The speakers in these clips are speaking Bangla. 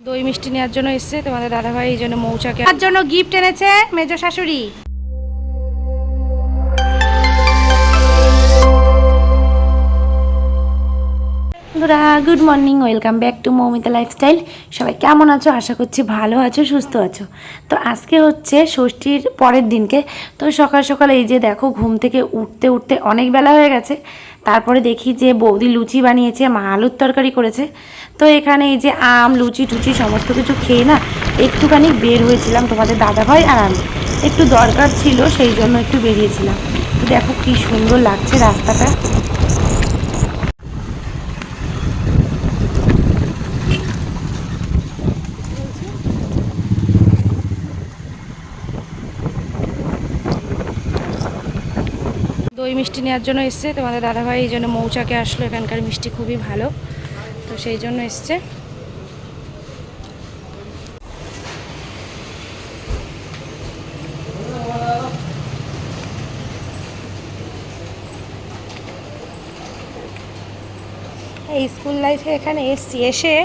দই মিষ্টি নেওয়ার জন্য এসছে তোমাদের দাদাভাই, এই জন্য মৌচাকে তার জন্য গিফট এনেছে মেজো শাশুড়ি। Good morning, welcome back to Moumita lifestyle. সবাই কেমন আছো? আশা করছি ভালো আছো, সুস্থ আছো। তো আজকে হচ্ছে ষষ্ঠীর পরের দিনকে। তো সকাল সকাল এই যে দেখো, ঘুম থেকে উঠতে উঠতে অনেক বেলা হয়ে গেছে। তারপরে দেখি যে বৌদি লুচি বানিয়েছে, মা আলুর তরকারি করেছে। তো এখানে এই যে আম, লুচি টুচি সমস্ত কিছু খেয়ে না একটুখানি বের হয়েছিলাম, তোমাদের দাদাভাই আর আমি। একটু দরকার ছিল, সেই জন্য একটু বেরিয়েছিলাম। তো দেখো কি সুন্দর লাগছে রাস্তাটা। দই মিষ্টি নেওয়ার জন্য এসছে তোমাদের দাদাভাই, এই জন্য মৌচাকে আসলো। এখানকার মিষ্টি খুবই ভালো, তো সেই জন্য এসছে। এই স্কুল লাইফে এখানে এসে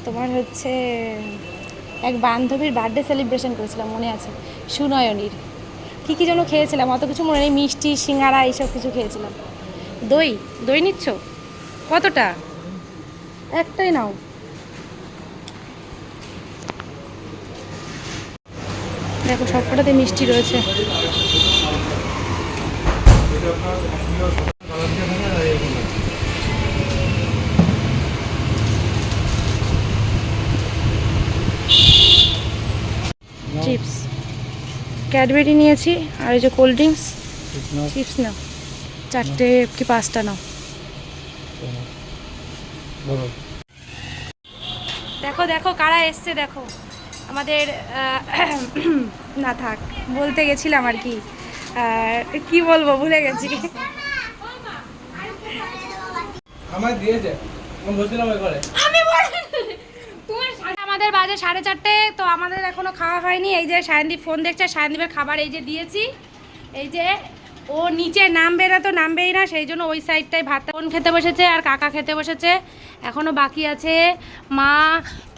তোমার হচ্ছে এক বান্ধবীর বার্থডে সেলিব্রেশন করেছিলাম, মনে আছে? সুনয়নীর কী যেন খেয়েছিলাম, অত কিছু মনে নেই। মিষ্টি, সিঙ্গারা, এইসব কিছু খেয়েছিলাম। দই দই নিচ্ছ? কতটা? একটাই নাও। দেখো সবকটাতে মিষ্টি রয়েছে। চিপস, ক্যাডবেরি নিয়েছি, আর এই যে কোল্ড ড্রিঙ্কস। চিপস নাও, 4টে কি 5টা নাও। দেখো দেখো কারা এসছে দেখো আমাদের। না থাক, বলতে গেছিলাম আর কি, কি বলবো ভুলে গেছি। আমাদের বাজে 4:30, তো আমাদের এখনো খাওয়া হয়নি। এই যে সায়নদীপ ফোন দেখছে, সায়নদীপের খাবার এই যে দিয়েছি। এই যে ও নিচে নামবে না, তো নামবেই না, সেই জন্য ওই সাইডটায় ভাতটা বোন খেতে বসেছে আর কাকা খেতে বসেছে। এখনও বাকি আছে মা,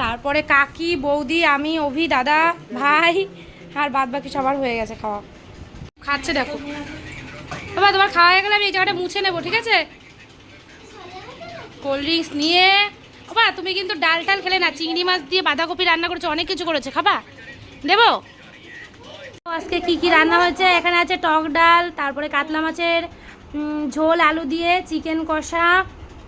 তারপরে কাকি, বৌদি, আমি, অভি, দাদা, ভাই, আর বাদ বাকি সবার হয়ে গেছে খাওয়া। খাচ্ছে দেখো বাবা, তোমার খাওয়া হয়ে গেলে আমি এই জায়গাটা মুছে নেবো, ঠিক আছে? কোল্ড ড্রিঙ্কস নিয়ে বাবা, তুমি কিন্তু ডাল টাল খেলে না। চিংড়ি মাছ দিয়ে বাঁধাকপি রান্না করেছে, অনেক কিছু করেছে, খাবা? দেবো? আজকে কি কি রান্না হয়েছে? এখানে আছে টক ডাল, তারপরে কাতলা মাছের ঝোল আলু দিয়ে, চিকেন কষা,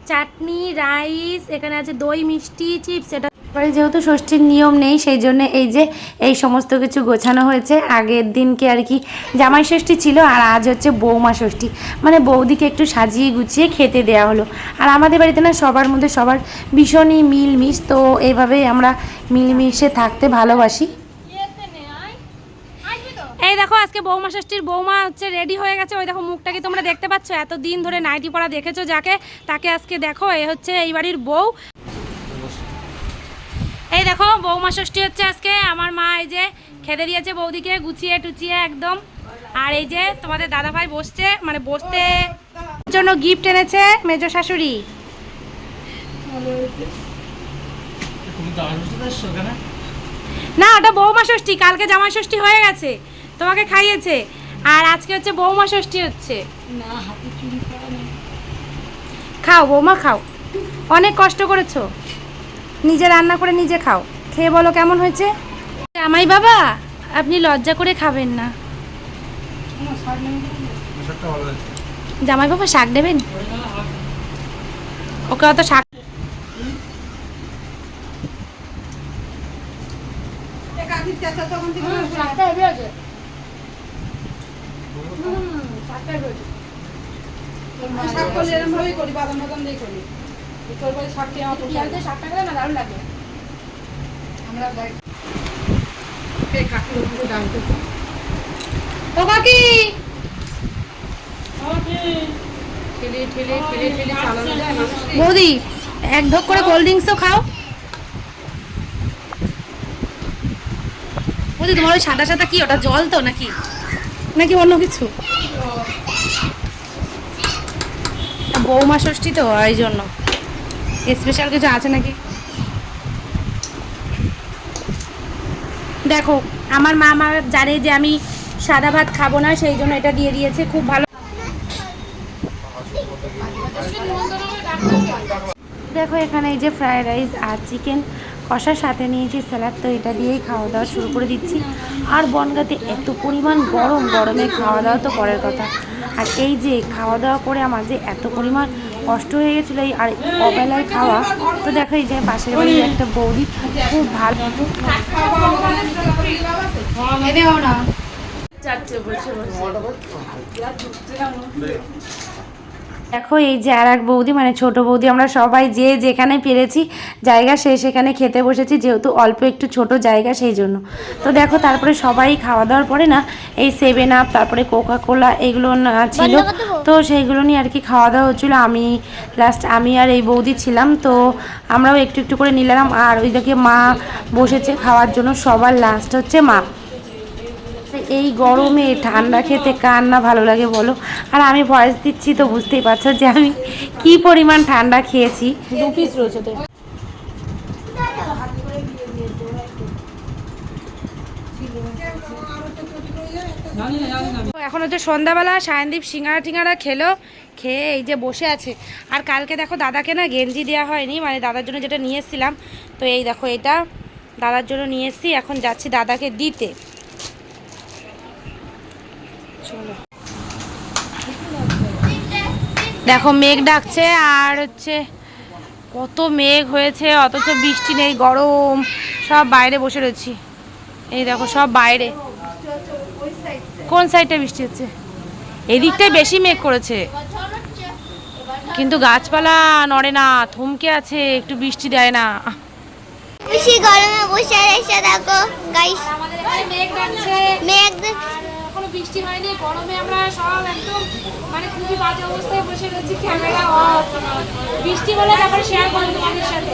চাটনি, রাইস, এখানে আছে দই মিষ্টি, চিপস। এটা পরে যেহেতু ষষ্ঠীর নিয়ম নেই, সেই জন্য এই যে এই সমস্ত কিছু গোছানো হয়েছে। আগের দিনকে আর কি জামাই ষষ্ঠী ছিল, আর আজ হচ্ছে বৌমা ষষ্ঠী, মানে বৌদিকে একটু সাজিয়ে গুছিয়ে খেতে দেওয়া হলো। আর আমাদের বাড়িতে না সবার মধ্যে সবার ভীষণই মিলমিশ, তো এইভাবেই আমরা মিলমিশে থাকতে ভালোবাসি। এই দেখো আজকে বৌমা ষষ্ঠীর বৌমা হচ্ছে রেডি হয়ে গেছে। ওই দেখো মুখটা কি তোমরা দেখতে পাচ্ছ? এতদিন ধরে নাইটি পরা দেখেছো যাকে, তাকে আজকে দেখো, এ হচ্ছে এই বাড়ির বউ। এই দেখো বৌমা ষষ্ঠী হচ্ছে আজকে। আমার মা এই যে খেতে দিয়েছে বৌদিকে গুছিয়ে টুচিয়ে একদম। আর এই যে তোমাদের দাদাভাই বসছে, মানে বসতে জন্য গিফট এনেছে মেজো শাশুড়ি। না, ওটা বৌমা ষষ্ঠী, কালকে জামাই ষষ্ঠী হয়ে গেছে, তোমাকে খাইয়েছে। আর আজকে হচ্ছে বৌমা ষষ্ঠী হচ্ছে। খাও বৌমা, খাও, অনেক কষ্ট করেছো, নিজে রান্না করে নিজে খাও, খেয়ে বলো কেমন হয়েছে। জামাই বাবা, আপনি লজ্জা করে খাবেন না। জামাই বাবা শাক দেবেন, ওকে অত শাক। বৌদি এক ঢোক করে কোল্ড ড্রিঙ্কসও খাও। বৌদি তোমার ওই সাদা সাদা কি, ওটা জল তো নাকি নাকি অন্য কিছু? বৌমা ষষ্ঠী তো, এই জন্য স্পেশাল কিছু আছে নাকি? দেখো আমার মা আমার জানে যে আমি সাদা ভাত খাবো না, সেই জন্য এটা দিয়ে দিয়েছে, খুব ভালো। দেখো এখানে এই যে ফ্রাইড রাইস আর চিকেন কষার সাথে নিয়েছি স্যালাড, তো এটা দিয়েই খাওয়া দাওয়া শুরু করে দিচ্ছি। আর বনগাঁতে এত পরিমাণ গরম, গরমে খাওয়া দাওয়া তো পরের কথা। আর এই যে খাওয়া দাওয়া করে আমার যে এত পরিমাণ কষ্ট হয়ে গেছিলো এই আর অবেলায় খাওয়া, তো দেখো এই যে পাশের বাড়ির একটা বৌদি খুব ভালো দেখো এই যে আর এক বৌদি মানে ছোট বৌদি, আমরা সবাই যে যেখানে পেরেছি জায়গা সে সেখানে খেতে বসেছি, যেহেতু অল্প একটু ছোট জায়গা সেই জন্য। তো দেখো তারপরে সবাই খাওয়া দাওয়ার পরে না এই 7 আপ তারপরে কোকা কোলা এগুলো ছিল, তো সেইগুলো নিয়ে আর কি খাওয়া দাওয়া হচ্ছিলো। আমি আর এই বৌদি ছিলাম, তো আমরাও একটু একটু করে নিলাম। আর ওইদিকে মা বসেছে খাওয়ার জন্য, সবার লাস্ট হচ্ছে মা। এই গরমে ঠান্ডা খেতে কার না ভালো লাগে বলো। আর আমি ভয়েস দিচ্ছি তো বুঝতেই পারছো যে আমি কি পরিমাণ ঠান্ডা খেয়েছি। 2 পিস রয়েছে তো। এখন হচ্ছে সন্ধ্যাবেলা, সায়নদীপ সিঙ্গারা টিঙ্গারা খেয়ে এই যে বসে আছে। আর কালকে দেখো দাদাকে না গেঞ্জি দেওয়া হয়নি, মানে দাদার জন্য যেটা নিয়ে এসেছিলাম, তো এই দেখো এটা দাদার জন্য নিয়ে এসেছি, এখন যাচ্ছি দাদাকে দিতে। চলো দেখো মেঘ ডাকছে, আর হচ্ছে কত মেঘ হয়েছে অথচ বৃষ্টি নেই, গরম, সব বাইরে বসে রয়েছি। এই দেখো সব বাইরে। কোন সাইডটা বৃষ্টি হচ্ছে? এই দিকটাই বেশি মেঘ করেছে, কিন্তু গাছপালা নড়ে না, থমকে আছে, একটু বৃষ্টি দেয় না। বেশি গরমে বসে এসে দেখো গাইস, আমাদের এখানে মেঘ ডাকছে, মেঘ কোনো বৃষ্টি হয়নি, গরমে আমরা সব একদম মানে খুবই বাজে অবস্থায় বসে রয়েছি, ক্যামেরা অফ। বৃষ্টি হলে তারপরে শেয়ার করবো তোমাদের সাথে।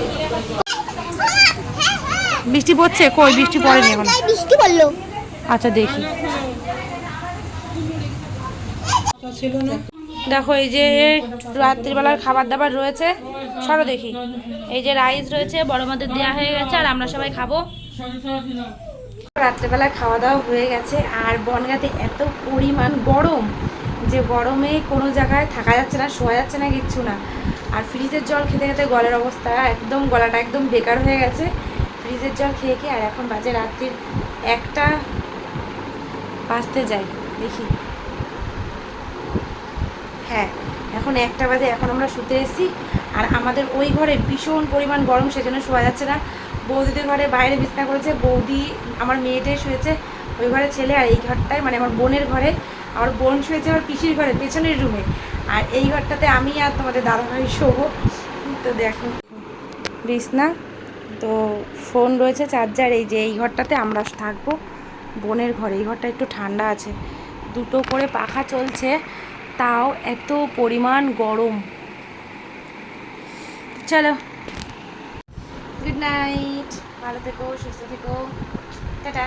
বৃষ্টি পড়ছে? কই বৃষ্টি পড়েনি এখন। বৃষ্টি পড়লো। আচ্ছা দেখি। দেখো এই যে রাত্রিবেলার খাবার দাবার রয়েছে, সরো দেখি। এই যে রাইস রয়েছে, বড় মাদের দেওয়া হয়ে গেছে, আর আমরা সবাই খাবো। রাত্রেবেলা খাওয়া দাওয়া হয়ে গেছে। আর বনগাঁতে এত পরিমাণ গরম যে গরমে কোনো জায়গায় থাকা যাচ্ছে না, শোয়া যাচ্ছে না, কিচ্ছু না। আর ফ্রিজের জল খেতে খেতে গলার অবস্থা একদম, গলাটা একদম বেকার হয়ে গেছে ফ্রিজের জল খেয়ে খেয়ে। আর এখন বাজে রাত্রির 1টা বাজতে যায়, দেখি হ্যাঁ এখন 1টা বাজে, এখন আমরা শুতে এসেছি। আর আমাদের ওই ঘরে ভীষণ পরিমাণ গরম, সেজন্য শোয়া যাচ্ছে না। বৌদিদের ঘরে বাইরে বিছানা করেছে, বৌদি আমার মেয়েটাই শুয়েছে ওই ঘরে, ছেলে। আর এই ঘরটায় মানে আমার বোনের ঘরে, আমার বোন শুয়েছে আমার পিসির ঘরে পেছনের রুমে। আর এই ঘরটাতে আমি আর তোমাদের দাদাভাই শোবো। তো দেখো বিছনা, তো ফোন রয়েছে চার্জার। এই যে এই ঘরটাতে আমরা থাকবো, বোনের ঘরে। এই ঘরটা একটু ঠান্ডা আছে, 2টো করে পাখা চলছে, তাও এত পরিমাণ গরম। চলো গুড নাইট, ভালো থেকো, সুস্থ থেকো, টাটা।